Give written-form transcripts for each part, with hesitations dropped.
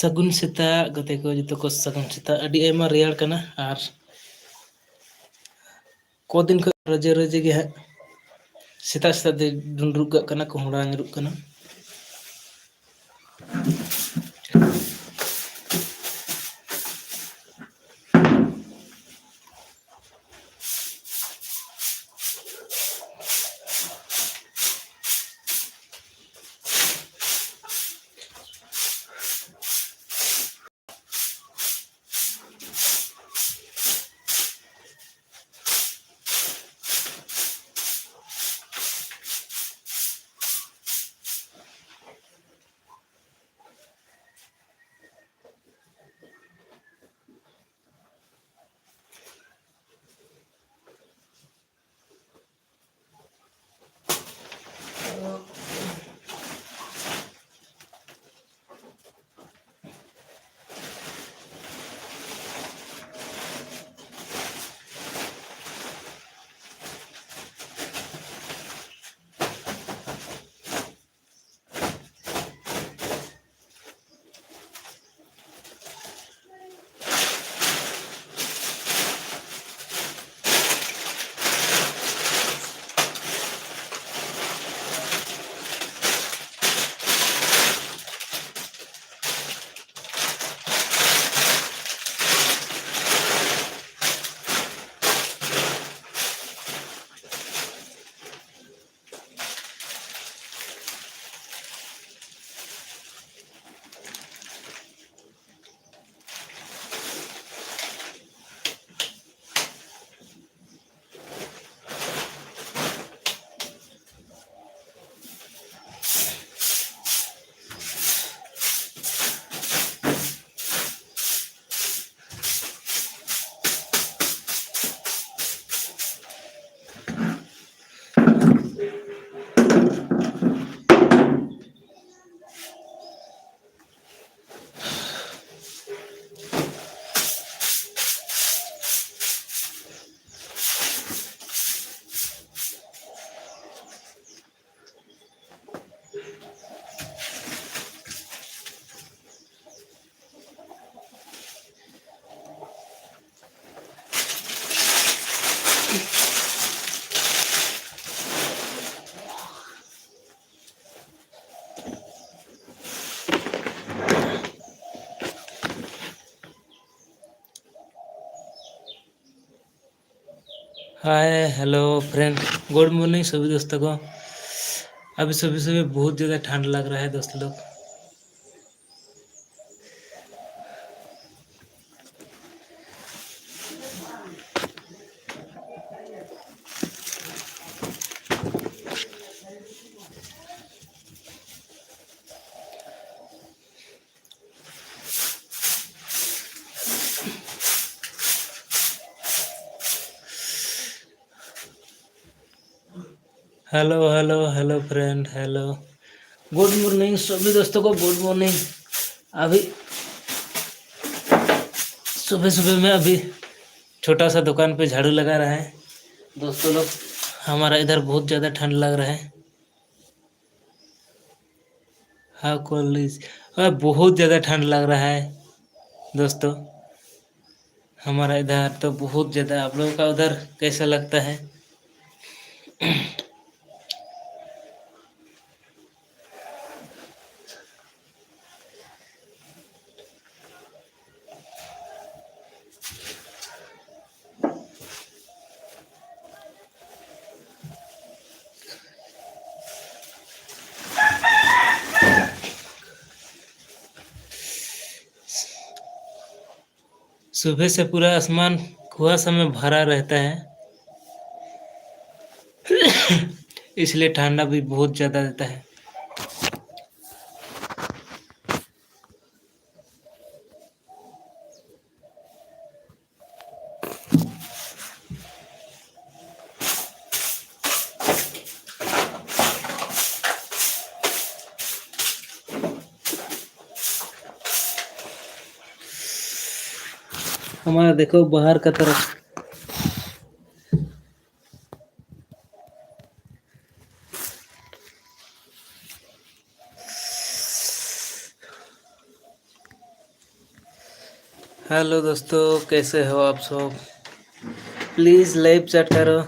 ᱥᱟᱹᱜᱩᱱ ᱥᱮᱛᱟᱜ ᱜᱟᱛᱮ ᱠᱚ ᱡᱚᱛᱚ ᱠᱚ ᱥᱟᱹᱜᱩᱱ ᱥᱮᱛᱟᱜ ᱟᱹᱰᱤ ᱟᱭᱢᱟ ᱨᱮᱭᱟᱲ ᱠᱟᱱᱟ ᱟᱨ ᱠᱚᱫᱤᱱ ᱠᱷᱚᱱ ᱨᱚᱡᱮ ᱨᱚᱡᱮ ᱜᱮ ᱦᱟᱸᱜ ᱥᱮᱛᱟᱜ ᱥᱮᱛᱟᱜ ᱛᱮ ᱰᱩᱸᱰᱨᱩᱜ ᱠᱟᱜ ᱠᱟᱱᱟ ᱠᱚᱦᱚᱸᱰᱟ ᱧᱩᱨᱩᱜ ᱠᱟᱱᱟ᱾ Hi hello friend, good morning सभी दोस्तों को। अभी सुबह सुबह बहुत ज़्यादा ठंड लग रहा है दोस्त लोग। Hello hello hello friend, hello good morning सभी दोस्तों को, गुड मॉर्निंग। अभी सुबह सुबह में अभी छोटा सा दुकान पे झाड़ू लगा रहा है दोस्तों लोग। हमारा इधर बहुत ज़्यादा ठंड लग रहा है। हाँ कॉलेज बहुत ज़्यादा ठंड लग रहा है दोस्तों। हमारा इधर तो बहुत ज़्यादा। आप लोगों का उधर कैसा लगता है? सुबह से पूरा आसमान कुहासा में भरा रहता है, इसलिए ठंडा भी बहुत ज़्यादा देता है। हमारा देखो बाहर का तरफ हेलो दोस्तों, कैसे हो आप सब? प्लीज़ लाइव चैट करो।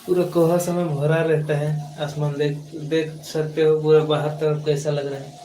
पूरा कुहासा में भरा रहता है। आसमान देख देख सकते हो, पूरा बाहर तरफ कैसा लग रहा है।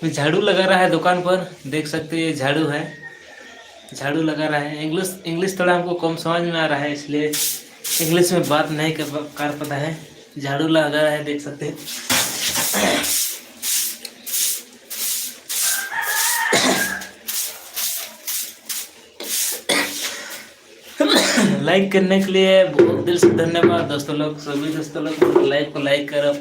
झाड़ू लगा रहा है दुकान पर, देख सकते हैं। ये झाड़ू है, झाड़ू लगा रहा है। इंग्लिश इंग्लिश थोड़ा हमको कम समझ में आ रहा है, इसलिए इंग्लिश में बात नहीं कर पता है। झाड़ू लगा रहा है, देख सकते हैं। लाइक करने के लिए बहुत दिल से धन्यवाद दोस्तों लोग। सभी दोस्तों लोग लाइक को लाइक करो।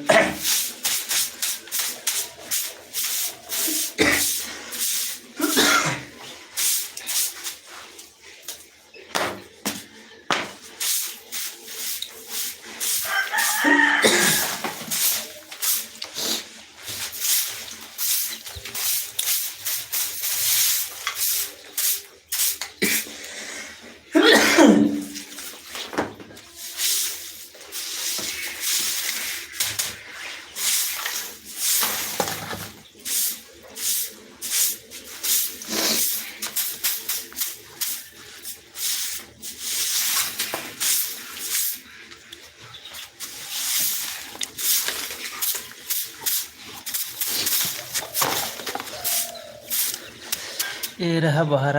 ये रहा बाहर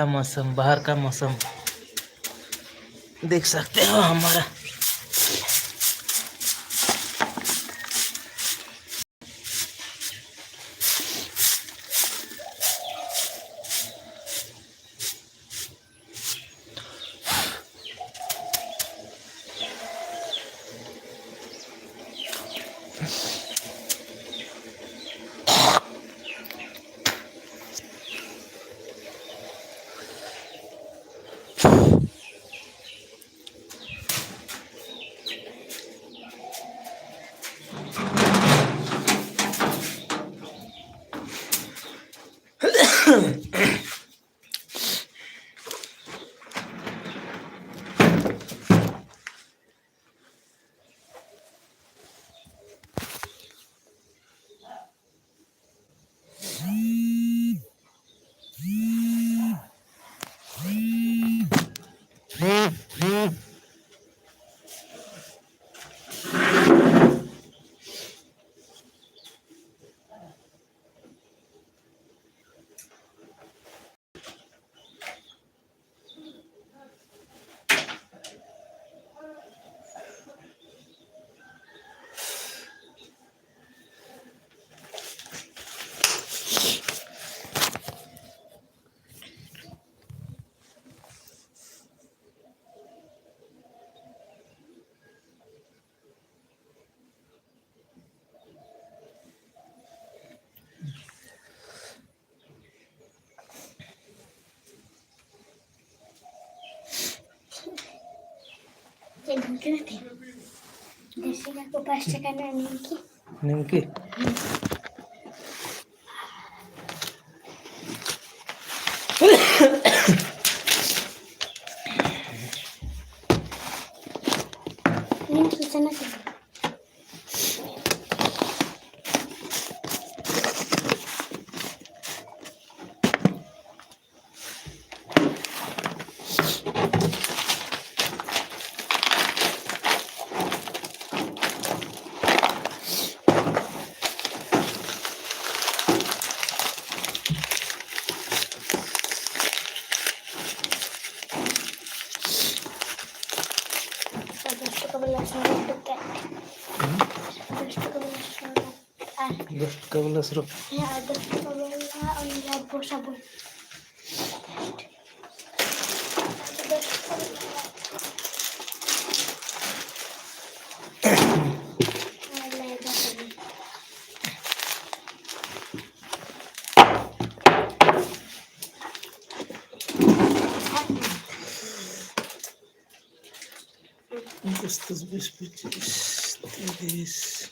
का मौसम, देख सकते हो हमारा। निमकी Suruh. Ya ada sabun. Estos biscuitos, tres.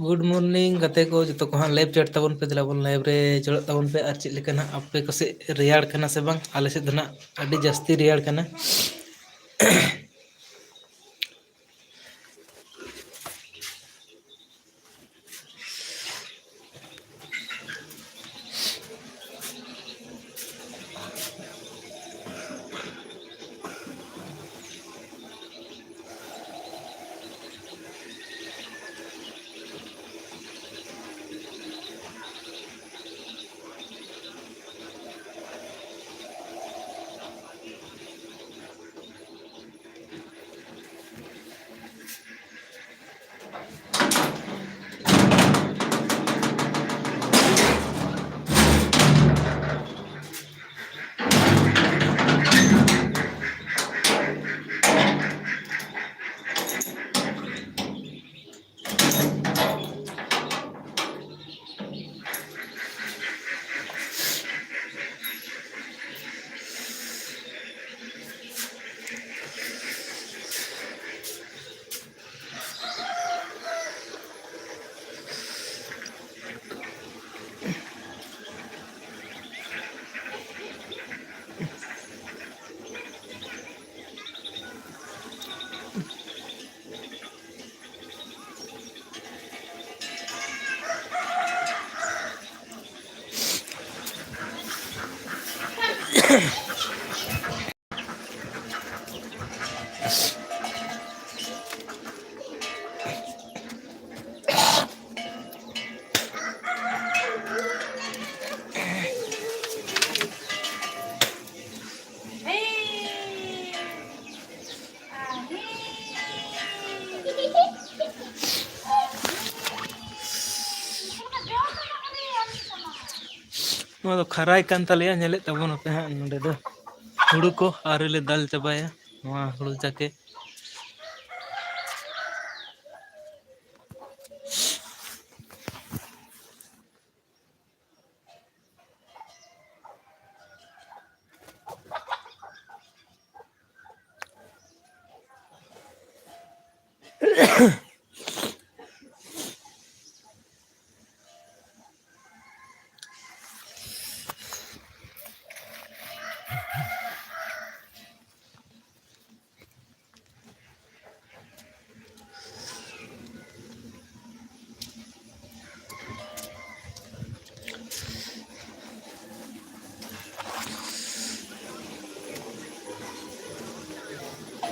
Good morning गते को जो को हाँ लाइव चैट तबन पे दिला बन लाइव रे चलत तबन पे और चेक लेकना आपे कसे रेयाड़ कना से बांग आले से धना अडी जास्ती रेयाड़ कना खराय कान तलिया नेले तबन पे हाँ नोडे दो हुड़ू को आरे दाल चबाया वहाँ हुड़ू जाके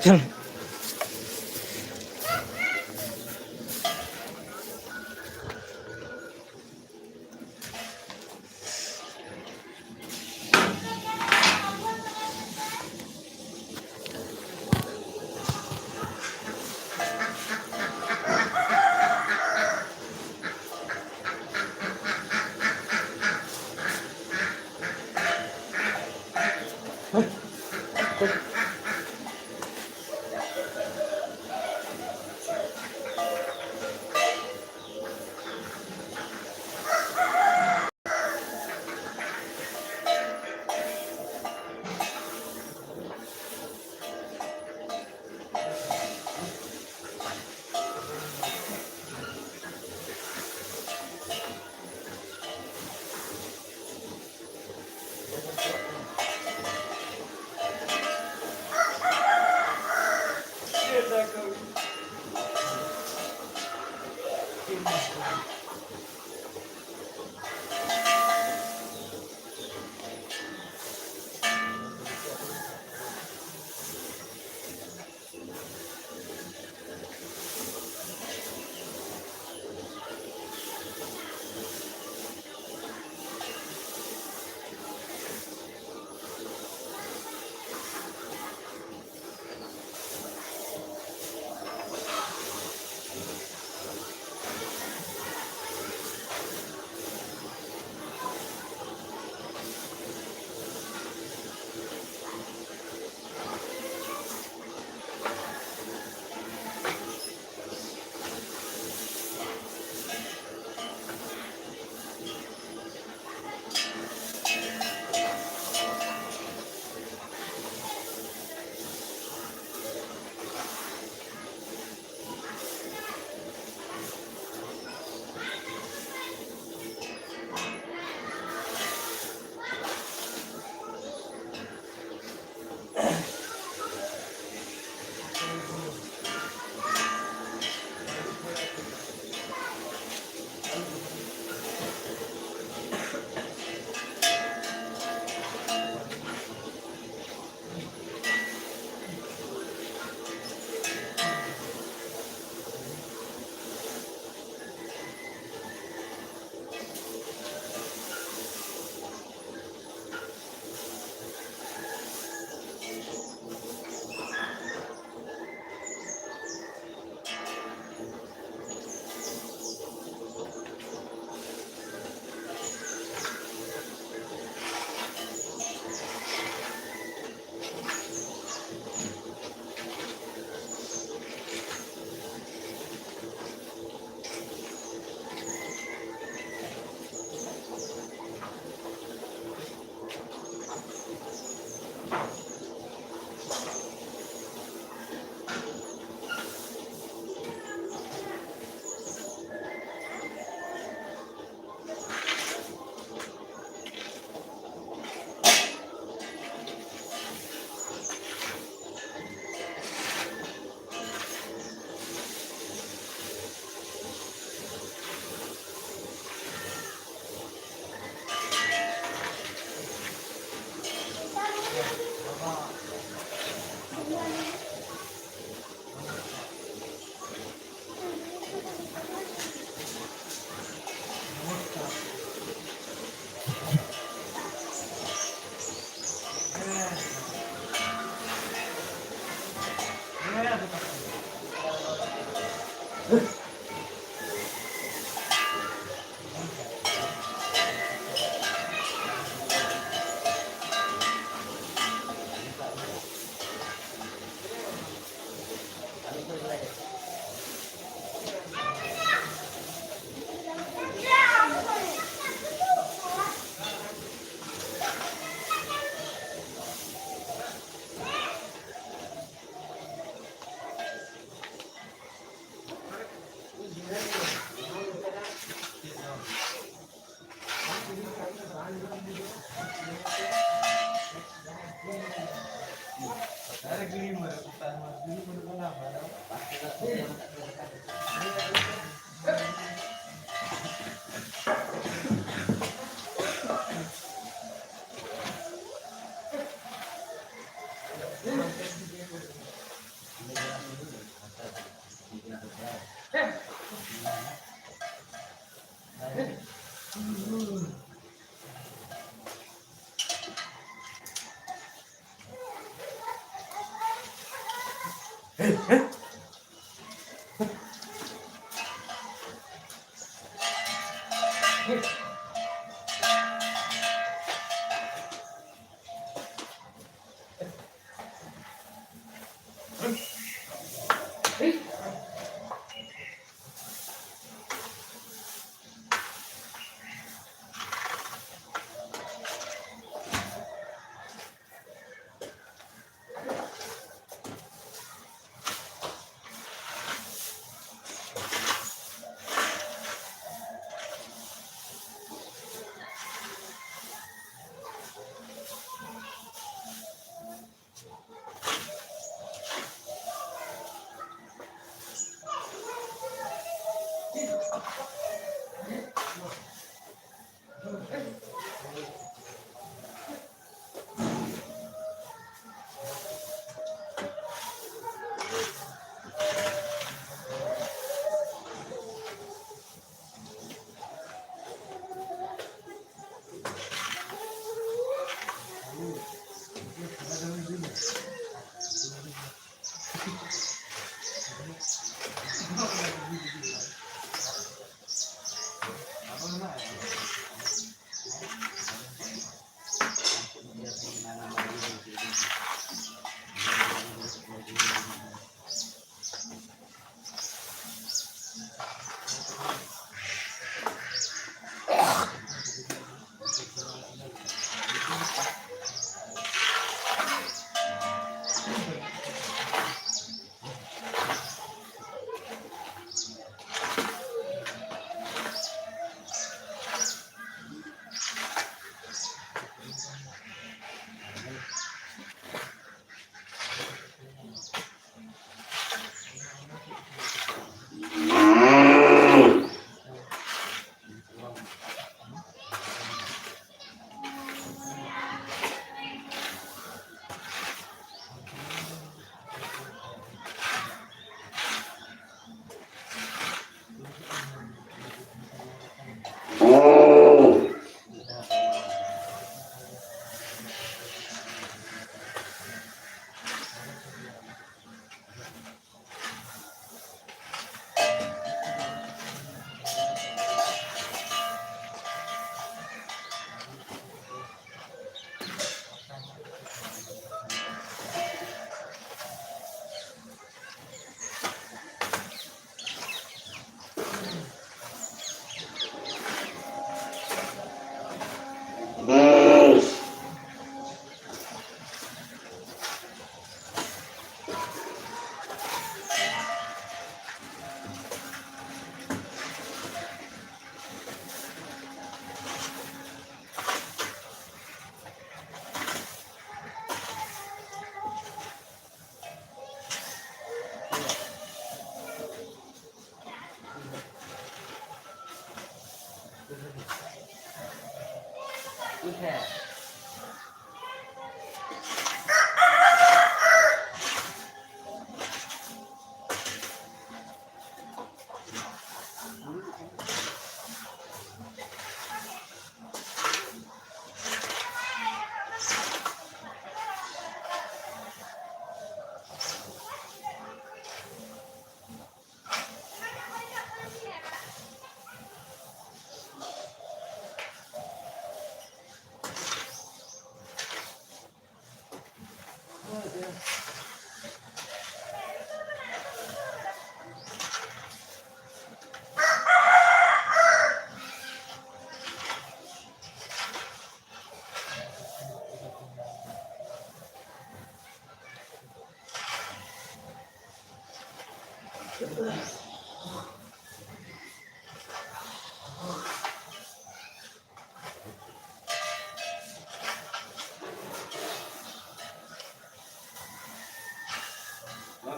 चल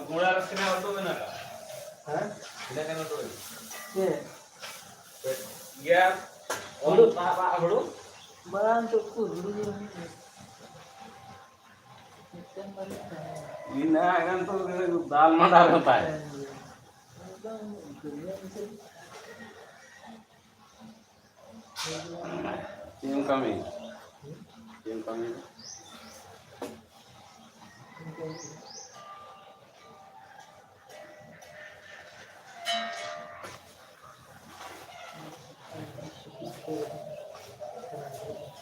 Mula rasanya auto mana kak? Hah? Tidak kan auto ini? Iya. Ya, Belum. apa belum? Bantukku dulu ini. Ikan mana? Ini kan tuh daal mana होता है? Tim kami. Tim kami.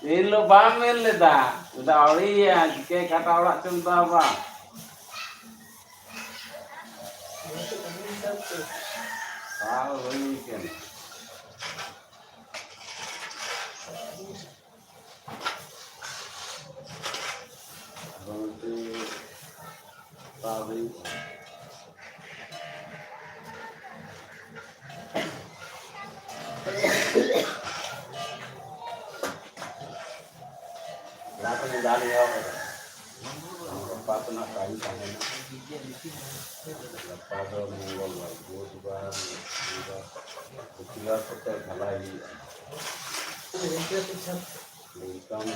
Ini lo bamen le dah. Udah awalnya ya, jika kata orang contoh apa? Tahu ini kan. Berarti tahu. Lapan yang dari apa? Lepas tu nak kain sana. Lepas tu menggol lagi, juga kecil atau halai. Lekam.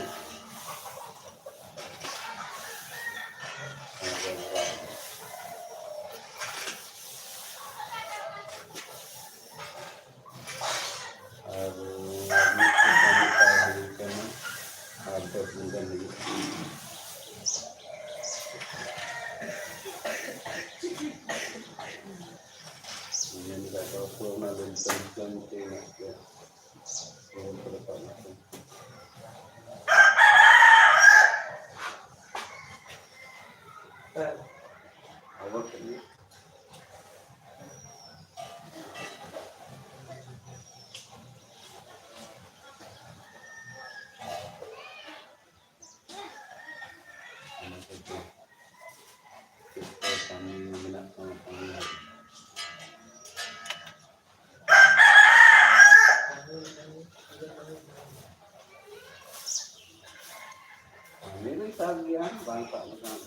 Ini tagihan bangsa bukan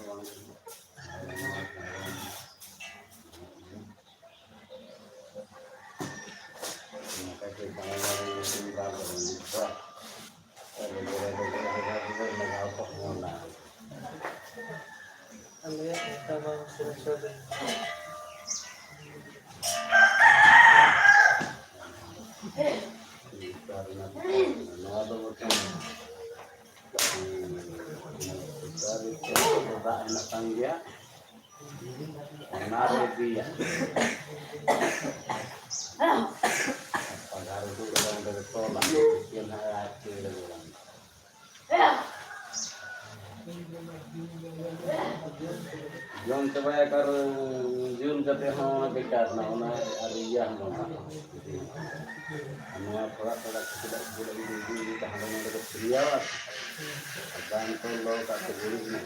enak tanggia, menarik dia. Pagar itu orang dari tolak, yang hati orang. Jom coba ya kar jul kate hon beकार ना होना अरिया हम हमें थोड़ा थोड़ा tidak boleh di tahan dengan kriya dan to lo kategori ini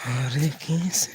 अरे कैसे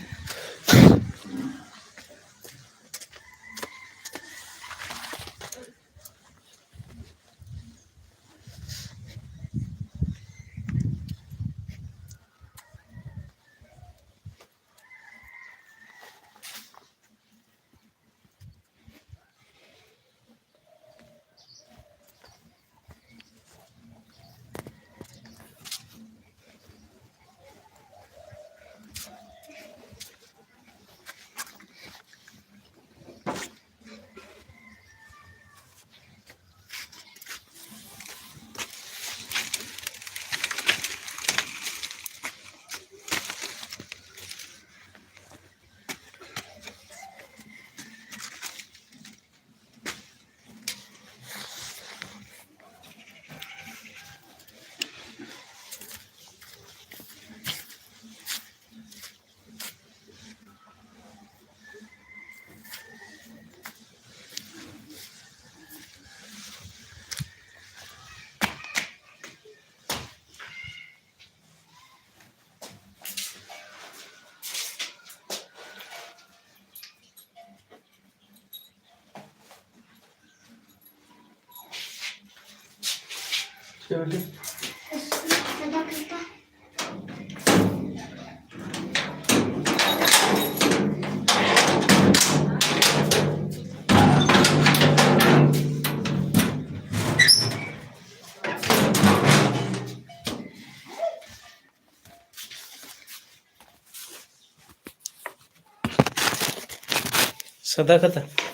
सदाकत